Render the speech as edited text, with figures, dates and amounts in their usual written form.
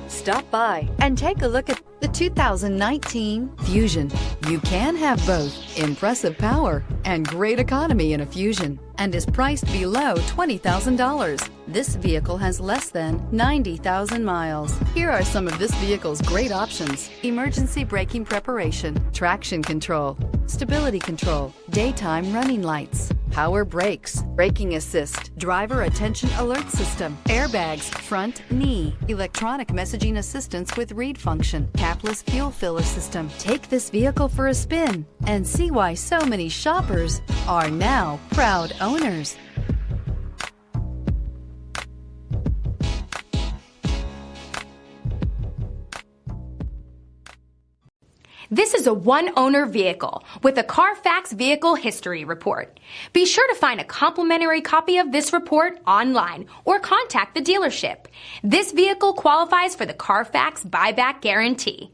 Stop by and take a look at the 2019 Fusion. You can have both impressive power and great economy in a Fusion and is priced below $20,000. This vehicle has less than 90,000 miles. Here are some of this vehicle's great options: emergency braking preparation, traction control, stability control, daytime running lights, power brakes, braking assist, driver attention alert system, airbags, front knee, electronic messaging assistance with read function, capless fuel filler system. Take this vehicle for a spin and see why so many shoppers are now proud owners. This is a one-owner vehicle with a Carfax Vehicle History Report. Be sure to find a complimentary copy of this report online or contact the dealership. This vehicle qualifies for the Carfax Buyback Guarantee.